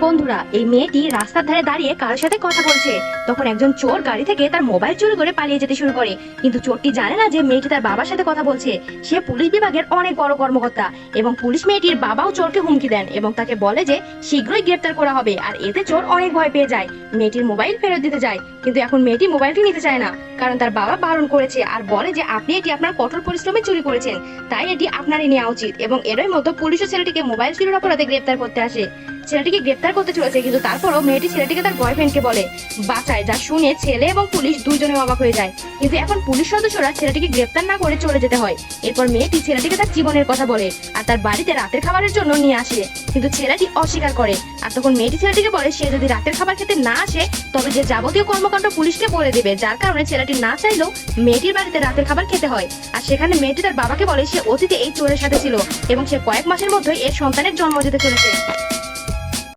বন্ধুরা, এই মেয়েটি রাস্তার ধারে দাঁড়িয়ে কারোর সাথে কথা বলছে। তখন একজন চোর গাড়ি থেকে তার মোবাইল চুরি করে পালিয়ে যেতে শুরু করে। কিন্তু চোরটি জানে না যে মেয়েটি তার বাবার সাথে কথা বলছে। সে পুলিশ বিভাগের অনেক বড় কর্মকর্তা এবং পুলিশ মেয়েটির বাবাও চোরকে হুমকি দেন এবং তাকে বলে যে শীঘ্রই গ্রেপ্তার করা হবে। আর এতে চোর অনেক ভয় পেয়ে যায়, মেয়েটির মোবাইল ফেরত দিতে যায়। কিন্তু এখন মেয়েটি মোবাইলটি নিতে চায় না, কারণ তার বাবা বারণ করেছে আর বলে যে আপনি এটি আপনার কঠোর পরিশ্রমে চুরি করেছেন, তাই এটি আপনারই নেওয়া উচিত। এবং এরই মতো পুলিশও ছেলেটিকে মোবাইল চুরির অপরাধে গ্রেপ্তার করতে আসে। ছেলেটিকে গ্রেপ্তার করতে চলেছে, কিন্তু তারপরও মেয়েটি ছেলেটিকে তার বয়ফ্রেন্ডকে বলে বাঁচায়, যা শুনে ছেলে এবং পুলিশ দুইজনে অবাক হয়ে যায়। কিন্তু এখন পুলিশ সদস্যরা ছেলেটিকে গ্রেপ্তার না করে চলে যেতে হয়। এরপর মেয়েটি ছেলেটিকে তার জীবনের কথা বলে আর তার বাড়িতে রাতের খাবারের জন্য নিয়ে আসে, কিন্তু ছেলেটি অস্বীকার করে। আর তখন মেয়েটি ছেলেটিকে বলে সে যদি রাতের খাবার খেতে না আসে তবে যে যাবতীয় কর্মকাণ্ড পুলিশকে বলে দেবে, যার কারণে ছেলেটি না চাইলেও মেয়েটির বাড়িতে রাতের খাবার খেতে হয়। আর সেখানে মেয়েটি তার বাবাকে বলে সে অতীতে এই চোরের সাথে ছিল এবং সে কয়েক মাসের মধ্যেই এর সন্তানের জন্ম দিতে চলেছে।